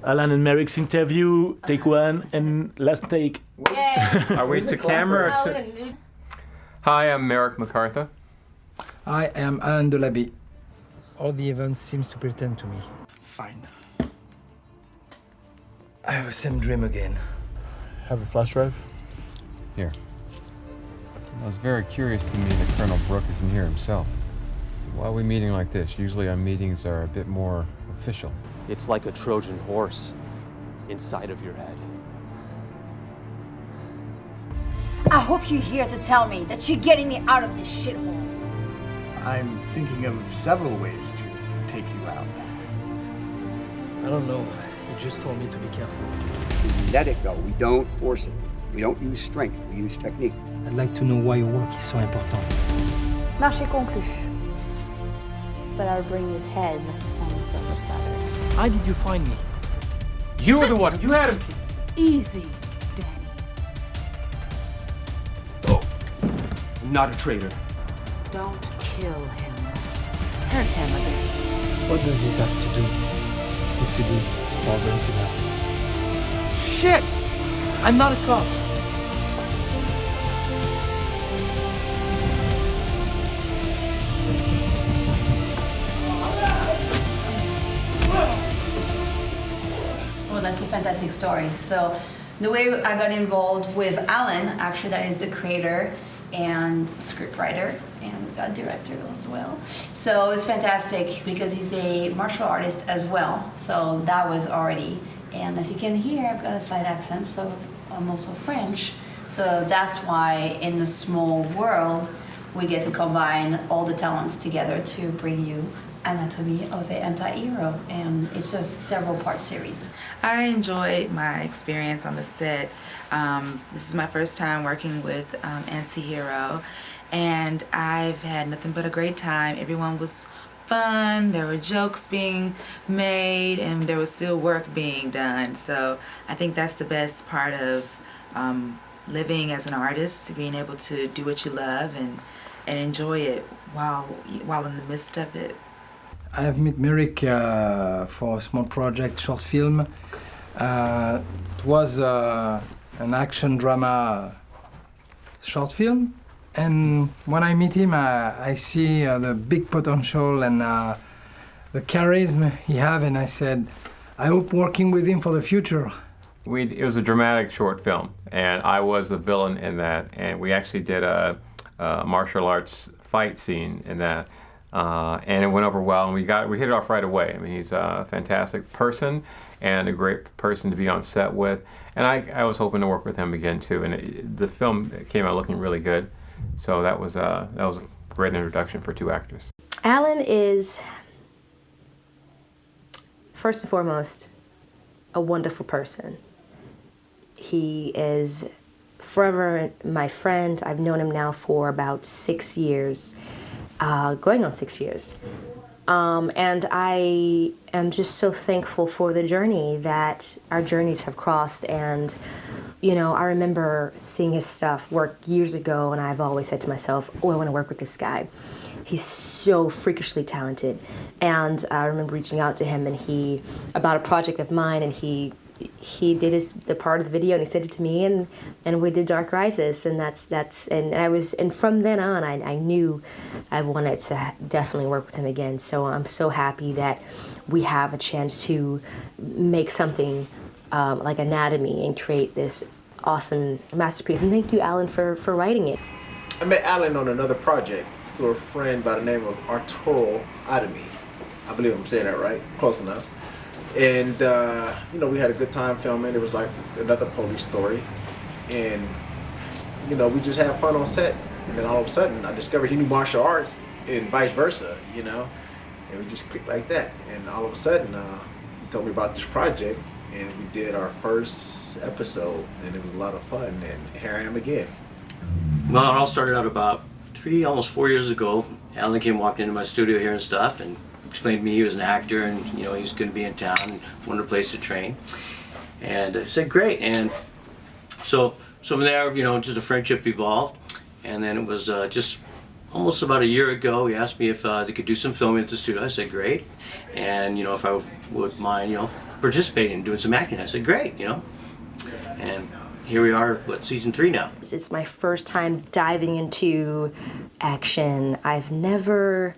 Alan and Merrick's interview, take one, and last take. Yeah. Are we to camera or to... Hi, I'm Merrick MacArthur. I am Alan Delabie. All the events seems to pretend to me. Fine. I have the same dream again. Have a flash drive? Here. It was very curious to me that Colonel Brooke isn't here himself. Why are we meeting like this? Usually our meetings are a bit more official. It's like a Trojan horse inside of your head. I hope you're here to tell me that you're getting me out of this shithole. I'm thinking of several ways to take you out. I don't know. He just told me to be careful. We let it go. We don't force it. We don't use strength. We use technique. I'd like to know why your work is so important. Marché conclu. But I'll bring his head on a silver platter. How did you find me? You were the one. You had him. Easy, Daddy. Oh, I'm not a traitor. Don't kill him. Hurt him a bit. What does this have to do? Is to do or going to have? Shit! I'm not a cop. Well, that's a fantastic story. So the way I got involved with Alan, actually that is the creator and scriptwriter and director as well. So it's fantastic because he's a martial artist as well. So that was already, and as you can hear, I've got a slight accent, so I'm also French. So that's why in the small world, we get to combine all the talents together to bring you Anatomy of the Antihero, and it's a several-part series. I enjoyed my experience on the set. This is my first time working with Antihero, and I've had nothing but a great time. Everyone was fun, there were jokes being made, and there was still work being done. So I think that's the best part of living as an artist, being able to do what you love and enjoy it while in the midst of it. I have met Merrick for a small project, short film. It was an action drama short film, and when I meet him, I see the big potential and the charisma he have, and I said, I hope working with him for the future. It was a dramatic short film, and I was the villain in that, and we actually did a martial arts fight scene in that. And it went over well, and we hit it off right away. I mean, he's a fantastic person and a great person to be on set with. And I was hoping to work with him again too. And the film came out looking really good, so that was a great introduction for two actors. Alan is, first and foremost, a wonderful person. He is forever my friend. I've known him now for about 6 years. Going on 6 years. And I am just so thankful for the journey that our journeys have crossed. And, you know, I remember seeing his stuff work years ago, and I've always said to myself, oh, I want to work with this guy. He's so freakishly talented. And I remember reaching out to him about a project of mine, and he did the part of the video, and he sent it to me, and we did Dark Rises, and from then on I knew I wanted to definitely work with him again. So I'm so happy that we have a chance to make something like Anatomy and create this awesome masterpiece. And thank you, Alan, for writing it. I met Alan on another project through a friend by the name of Arturo Adami. I believe I'm saying that right, close enough. And, you know, we had a good time filming. It was like another police story. And, you know, we just had fun on set. And then all of a sudden, I discovered he knew martial arts and vice versa, you know. And we just clicked like that. And all of a sudden, he told me about this project. And we did our first episode. And it was a lot of fun. And here I am again. Well, it all started out about almost 4 years ago. Alan came walking into my studio here and stuff, and explained to me he was an actor, and you know he was going to be in town and wanted a place to train. And I said great, and so from there, you know, just a friendship evolved. And then it was just almost about a year ago, he asked me if they could do some filming at the studio. I said great, and you know, if I would mind, you know, participating and doing some acting. I said, great, you know. And here we are, what, season 3 now. This is my first time diving into action. I've never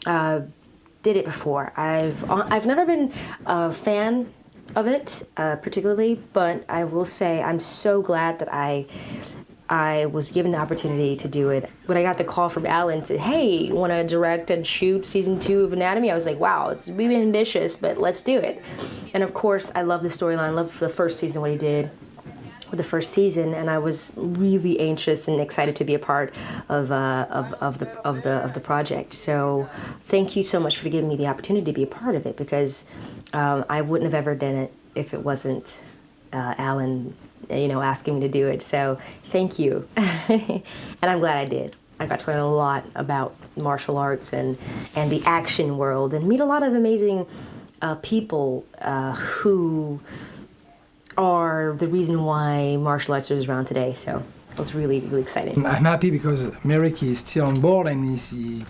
did it before. I've never been a fan of it particularly, but I will say I'm so glad that I was given the opportunity to do it. When I got the call from Alan to, hey, want to direct and shoot season 2 of Anatomy, I was like, wow, it's really ambitious, but let's do it. And of course, I love the storyline. I love the first season, what he did with the first season, and I was really anxious and excited to be a part of the project. So thank you so much for giving me the opportunity to be a part of it, because I wouldn't have ever done it if it wasn't Alan, asking me to do it. So thank you, and I'm glad I did. I got to learn a lot about martial arts and the action world, and meet a lot of amazing people who are the reason why martial arts is around today. So it was really, really exciting. I'm happy because Merrick is still on board and he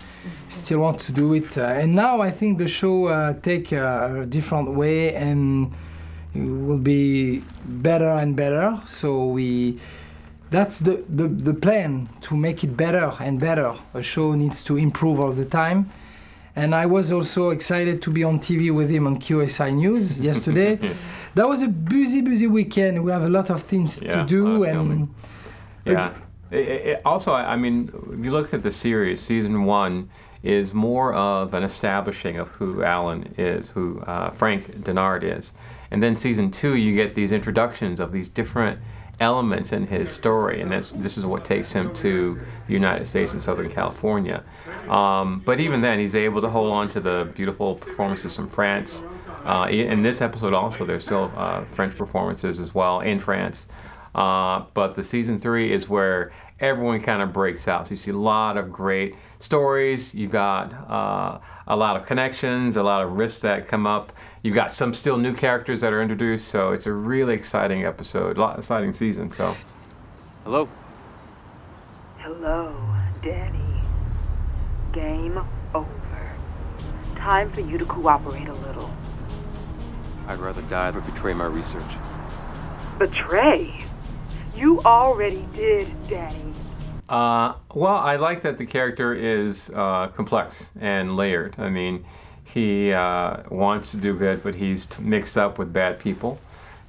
still wants to do it. And now I think the show take a different way and it will be better and better. So that's the plan, to make it better and better. A show needs to improve all the time. And I was also excited to be on TV with him on QSI News yesterday. That was a busy weekend. We have a lot of things to do. And also, I mean, if you look at the series, season 1 is more of an establishing of who Alan is, who Frank Denard is. And then season 2, you get these introductions of these different elements in his story, and this is what takes him to the United States and Southern California. But even then, he's able to hold on to the beautiful performances from France. In this episode also, there's still French performances as well in France. But the season 3 is where everyone kind of breaks out. So you see a lot of great stories. You've got a lot of connections, a lot of rifts that come up. You've got some still new characters that are introduced. So it's a really exciting episode, exciting season. So, hello. Hello, Danny. Game over. Time for you to cooperate a little. I'd rather die than betray my research. Betray? You already did, Danny. Well, I like that the character is complex and layered. I mean, he wants to do good, but he's mixed up with bad people.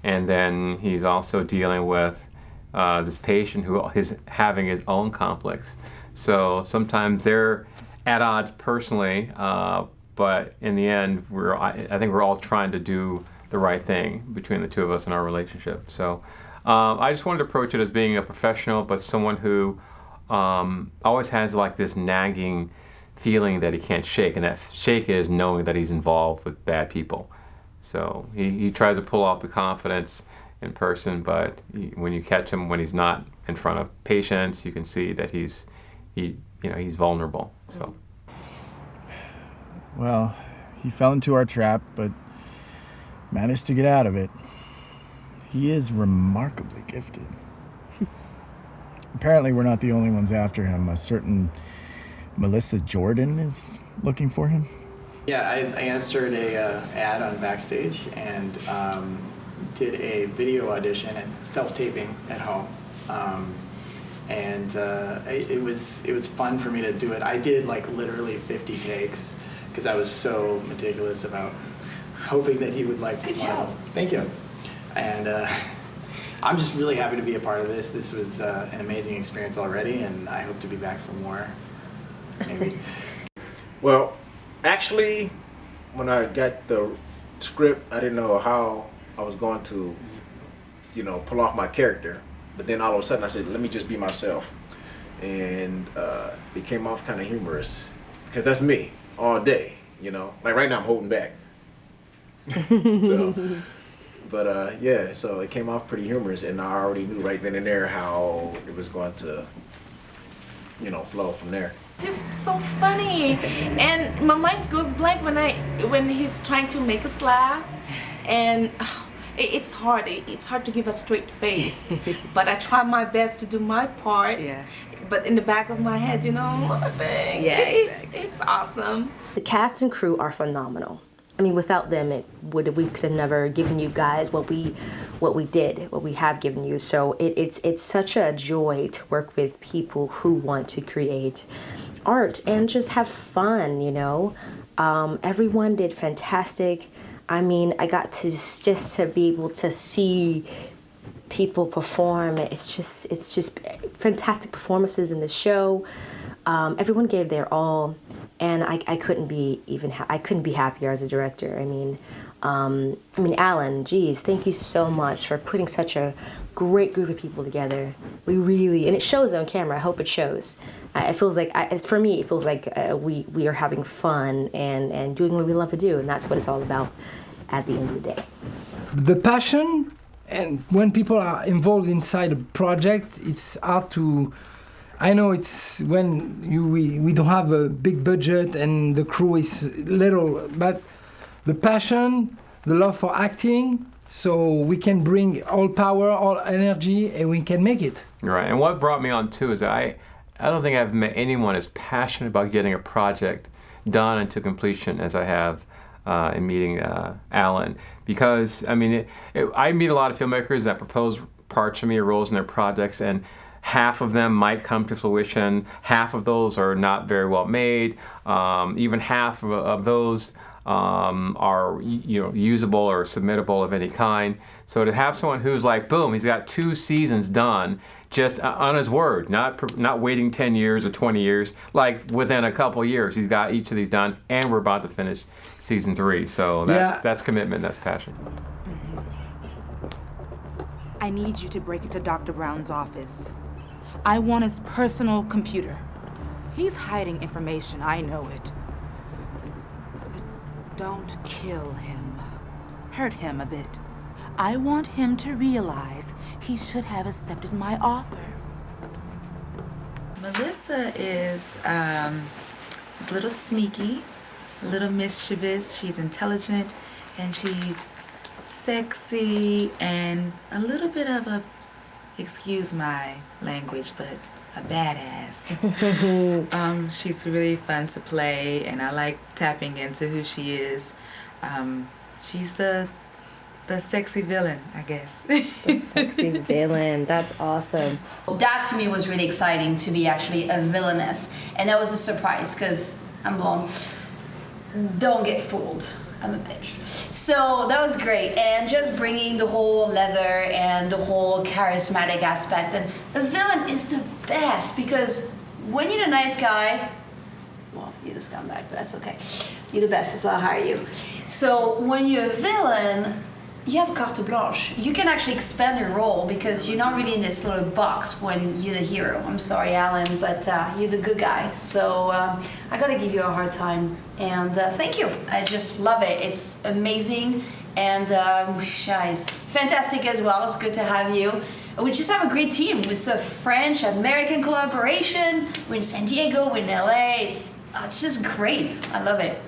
And then he's also dealing with this patient who is having his own conflicts. So sometimes they're at odds personally, but in the end, I think we're all trying to do the right thing between the two of us in our relationship. So I just wanted to approach it as being a professional, but someone who always has like this nagging feeling that he can't shake, and that shake is knowing that he's involved with bad people. So he tries to pull off the confidence in person, but when you catch him when he's not in front of patients, you can see that he's vulnerable. So. Well, he fell into our trap, but managed to get out of it. He is remarkably gifted. Apparently, we're not the only ones after him. A certain Melissa Jordan is looking for him. Yeah, I answered a ad on Backstage and did a video audition and self-taping at home. It was fun for me to do it. I did like literally 50 takes because I was so meticulous about hoping that he would like. Good job. Thank you. And I'm just really happy to be a part of this. This was an amazing experience already, and I hope to be back for more. Maybe. Well, actually, when I got the script, I didn't know how I was going to, pull off my character. But then all of a sudden I said, let me just be myself. And it came off kind of humorous because that's me all day, Like right now I'm holding back. So it came off pretty humorous, and I already knew right then and there how it was going to, flow from there. This is so funny, and my mind goes blank when he's trying to make us laugh, and it's hard. It's hard to give a straight face, but I try my best to do my part. Yeah. But in the back of my head, I'm laughing. Yeah, it's awesome. The cast and crew are phenomenal. I mean, without them, we could have never given you guys what we have given you. So it's such a joy to work with people who want to create art and just have fun, you know. Everyone did fantastic. I mean, I got to just to be able to see people perform. It's just fantastic performances in the show. Everyone gave their all, and I couldn't be happier as a director. I mean, Alan, geez, thank you so much for putting such a great group of people together. We really, and it shows on camera. I hope it shows. It feels like, for me, it feels like we are having fun and doing what we love to do, and that's what it's all about at the end of the day. The passion, and when people are involved inside a project, it's hard to. I know it's when we don't have a big budget and the crew is little, but the passion, the love for acting, so we can bring all power, all energy, and we can make it. Right, and what brought me on too is that I don't think I've met anyone as passionate about getting a project done and to completion as I have in meeting Alan. Because, I mean, I meet a lot of filmmakers that propose parts for me or roles in their projects, and half of them might come to fruition, half of those are not very well made, even half of those are usable or submittable of any kind. So to have someone who's like, boom, he's got 2 seasons done, just on his word, not waiting 10 years or 20 years, like within a couple years, he's got each of these done, and we're about to finish season 3. So that's commitment, that's passion. I need you to break into Dr. Brown's office. I want his personal computer. He's hiding information, I know it. But don't kill him. Hurt him a bit. I want him to realize he should have accepted my offer. Melissa is a little sneaky, a little mischievous. She's intelligent, and she's sexy, and a little bit of a, excuse my language, but a badass. She's really fun to play, and I like tapping into who she is. She's the sexy villain, I guess. The sexy villain, that's awesome. That to me was really exciting, to be actually a villainess. And that was a surprise, because I'm blonde. Don't get fooled. I'm a bitch. So that was great. And just bringing the whole leather and the whole charismatic aspect. And a villain is the best, because when you're a nice guy, well, you're the scumbag, but that's okay. You're the best, that's why I hire you. So when you're a villain, you have carte blanche. You can actually expand your role, because you're not really in this little box when you're the hero. I'm sorry, Alan, but you're the good guy. So I gotta give you a hard time. And thank you. I just love it. It's amazing. And Meosha is fantastic as well. It's good to have you. We just have a great team. It's a French-American collaboration. We're in San Diego, we're in LA. It's just great. I love it.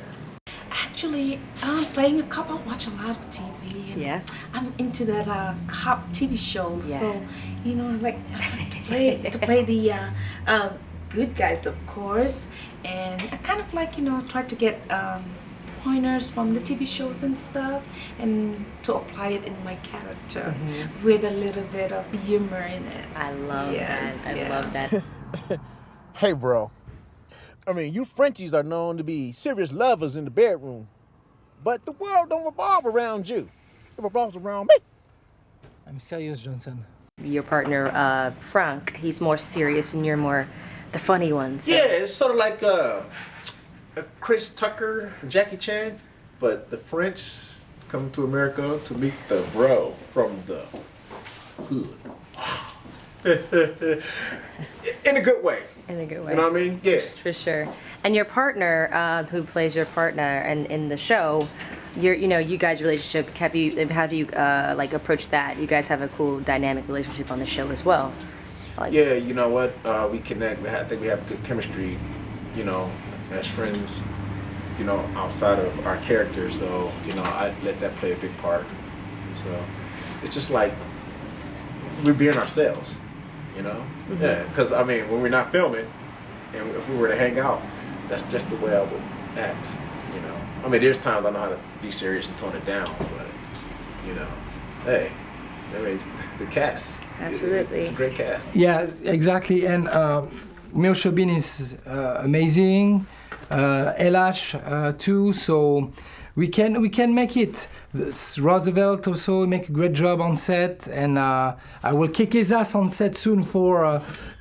Actually, I'm playing a cop. I watch a lot of TV. And I'm into that cop TV shows. Yeah. So, like to play the good guys, of course. And I kind of like, try to get pointers from the TV shows and stuff, and to apply it in my character with a little bit of humor in it. I love that. I love that. Hey, bro. I mean, you Frenchies are known to be serious lovers in the bedroom, but the world don't revolve around you. It revolves around me. I'm serious, Johnson. Your partner, Frank, he's more serious, and you're more the funny ones. Yeah, it's sort of like a Chris Tucker, Jackie Chan, but the French come to America to meet the bro from the hood. In a good way. In a good way. You know what I mean? Yeah. For sure. And your partner, who plays your partner in the show, you guys' relationship, how do you approach that? You guys have a cool dynamic relationship on the show as well. Yeah, you know what? We connect. I think we have good chemistry, as friends, outside of our characters. So, I let that play a big part. And so it's just like we're being ourselves, Yeah, because, when we're not filming and if we were to hang out, that's just the way I would act. You know, I mean, there's times I know how to be serious and tone it down, but you know, hey, I mean, the cast. Absolutely. It's a great cast. Yeah, exactly. And Meosha is amazing. Elash too. So we can make it. Roosevelt also make a great job on set, and I will kick his ass on set soon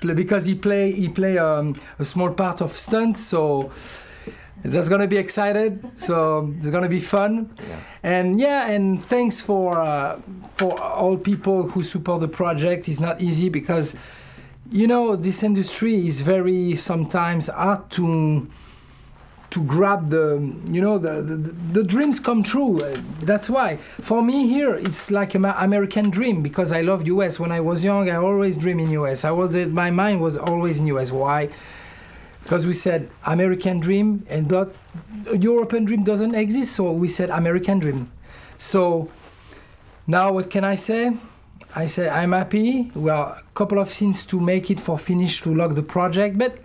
because he play a small part of stunts. So that's gonna be excited. So it's gonna be fun. Yeah. And thanks for all people who support the project. It's not easy because you know this industry is very sometimes hard to grab the dreams come true. That's why for me here it's like an American dream because I love US. When I was young, I always dream in US. My mind was always in US. Why? Because we said American dream and that European dream doesn't exist, so we said American dream. So now what can I say? I say I'm happy. We are a couple of scenes to make it for finish to lock the project, but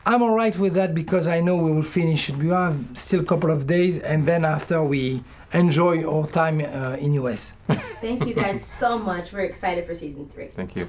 I'm all right with that because I know we will finish it. We have still a couple of days, and then after we enjoy our time in US. Thank you guys so much. We're excited for season 3. Thank you.